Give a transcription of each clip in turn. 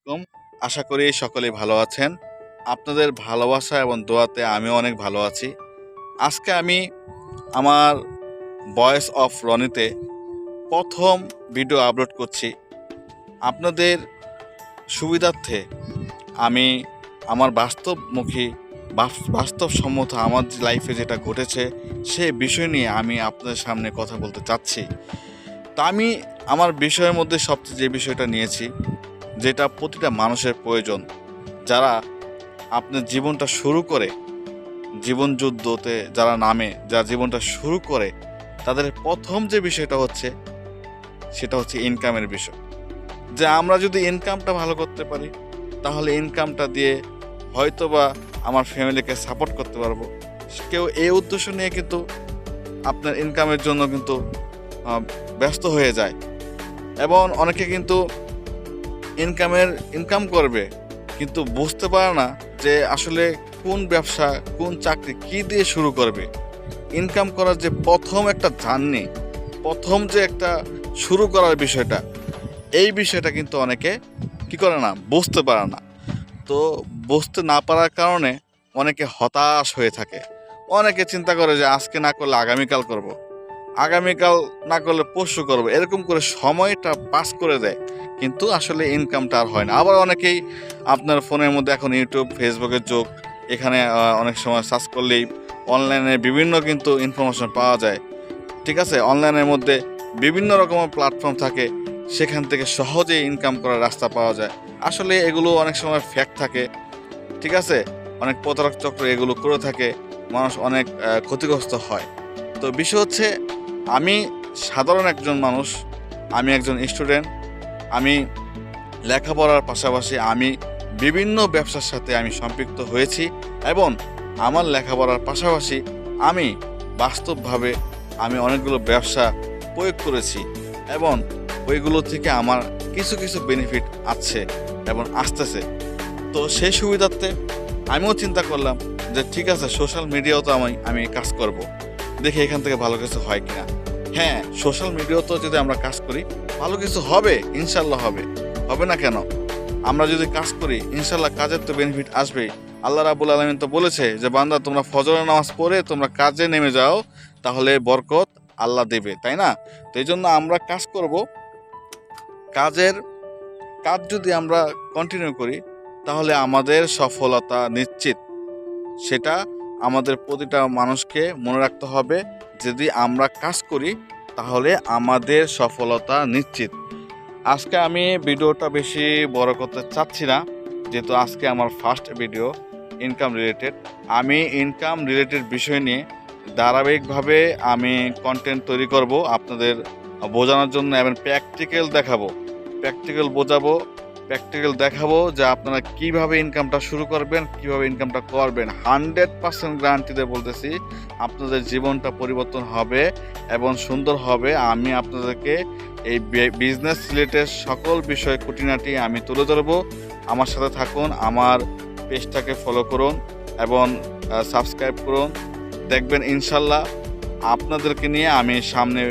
আলাইকুম। আশা করি সকলেই ভালো আছেন। আপনাদের ভালোবাসা এবং দোয়াতে আমিও অনেক ভালো আছি। আজকে আমি আমার ভয়েস অফ রনিতে প্রথম ভিডিও আপলোড করছি। আপনাদের সুবিধার্থে আমি আমার বাস্তবসম্মত আমার লাইফে যেটা ঘটেছে সে বিষয় নিয়ে আমি আপনাদের সামনে কথা বলতে চাচ্ছি। তা আমি আমার বিষয়ের মধ্যে সবচেয়ে যে বিষয়টা নিয়েছি, যেটা প্রতিটা মানুষের প্রয়োজন, যারা আপনার জীবনটা শুরু করে, জীবন যুদ্ধতে যারা নামে, যারা জীবনটা শুরু করে, তাদের প্রথম যে বিষয়টা হচ্ছে সেটা হচ্ছে ইনকামের বিষয়। যে আমরা যদি ইনকামটা ভালো করতে পারি, তাহলে ইনকামটা দিয়ে হয়তোবা আমার ফ্যামিলিকে সাপোর্ট করতে পারবো। কেউ এই উদ্দেশ্য নিয়ে কিন্তু আপনার ইনকামের জন্য কিন্তু ব্যস্ত হয়ে যায়, এবং অনেকে কিন্তু ইনকাম করবে কিন্তু বুঝতে পারে না যে আসলে কোন ব্যবসা, কোন চাকরি, কি দিয়ে শুরু করবে। ইনকাম করার যে প্রথম একটা জার্নি, প্রথম যে একটা শুরু করার বিষয়টা, এই বিষয়টা কিন্তু অনেকে কি করে না, বুঝতে পারে না। তো বুঝতে না পারার কারণে অনেকে হতাশ হয়ে থাকে। অনেকে চিন্তা করে যে আজকে না করলে আগামীকাল করব, আগামীকাল না করলে পরশু করব, এরকম করে সময়টা পাস করে দেয়, কিন্তু আসলে ইনকামটা আর হয় না। আবার অনেকেই আপনার ফোনের মধ্যে এখন ইউটিউব, ফেসবুকের যুগ, এখানে অনেক সময় সার্চ করলেই অনলাইনে বিভিন্ন কিন্তু ইনফরমেশন পাওয়া যায়। ঠিক আছে, অনলাইনের মধ্যে বিভিন্ন রকমের প্ল্যাটফর্ম থাকে, সেখান থেকে সহজেই ইনকাম করার রাস্তা পাওয়া যায়। আসলে এগুলো অনেক সময় ফ্যাক্ট থাকে, ঠিক আছে, অনেক প্রতারক চক্র এগুলো করে থাকে, মানুষ অনেক ক্ষতিগ্রস্ত হয়। তো বিষয় হচ্ছে, আমি সাধারণ একজন মানুষ, আমি একজন স্টুডেন্ট। আমি লেখাপড়ার পাশাপাশি আমি বিভিন্ন ব্যবসার সাথে আমি সম্পৃক্ত হয়েছি, এবং আমার লেখাপড়ার পাশাপাশি আমি বাস্তবভাবে আমি অনেকগুলো ব্যবসা প্রয়োগ করেছি, এবং ওইগুলো থেকে আমার কিছু কিছু বেনিফিট আছে এবং আসতেছে। তো সেই সুবিধার্থে আমিও চিন্তা করলাম যে ঠিক আছে, সোশ্যাল মিডিয়াও তো আমি কাজ করব, দেখি এখান থেকে ভালো কিছু হয় কিনা। হ্যাঁ, সোশ্যাল মিডিয়াতেও যদি আমরা কাজ করি ভালো কিছু হবে, ইনশাল্লাহ হবে, হবে না কেন? আমরা যদি কাজ করি ইনশাল্লাহ কাজের তো বেনিফিট আসবেই। আল্লাহ রাব্বুল আলামিন তো বলেছে যে বান্দা, তোমরা ফজরের নামাজ পড়ে তোমরা কাজে নেমে যাও, তাহলে বরকত আল্লাহ দেবে, তাই না? তো এই জন্য আমরা কাজ করব। কাজ যদি আমরা কন্টিনিউ করি তাহলে আমাদের সফলতা নিশ্চিত। সেটা আমাদের প্রতিটা মানুষকে মনে রাখতে হবে, যদি আমরা কাজ করি তাহলে আমাদের সফলতা নিশ্চিত। আজকে আমি ভিডিওটা বেশি বড় করতে চাচ্ছি না, যেহেতু আজকে আমার ফার্স্ট ভিডিও ইনকাম রিলেটেড। আমি ইনকাম রিলেটেড বিষয় নিয়ে ধারাবাহিকভাবে আমি কন্টেন্ট তৈরি করব আপনাদের বোঝানোর জন্য, এবং প্র্যাকটিক্যাল দেখাবো যে আপনারা কিভাবে ইনকামটা শুরু করবেন, কিভাবে ইনকামটা করবেন। 100% গ্যারান্টিতে বলতেছি, আপনাদের জীবনটা পরিবর্তন হবে এবং সুন্দর হবে। আমি আপনাদেরকে এই বিজনেস রিলেটেড সকল বিষয় খুঁটিনাটি আমি তুলে ধরবো। আমার সাথে থাকুন, আমার পেজটাকে ফলো করুন এবং সাবস্ক্রাইব করুন। দেখবেন ইনশাল্লাহ আপনাদেরকে নিয়ে আমি সামনে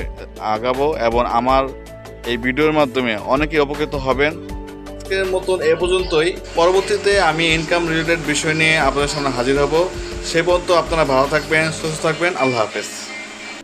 আগাবো, এবং আমার এই ভিডিওর মাধ্যমে অনেকেই উপকৃত হবেন। আজকের মতন এ পর্যন্তই। পরবর্তীতে আমি ইনকাম রিলেটেড বিষয় নিয়ে আপনাদের সামনে হাজির হব। সে পর্যন্ত আপনারা ভালো থাকবেন, সুস্থ থাকবেন। আল্লাহ হাফেজ।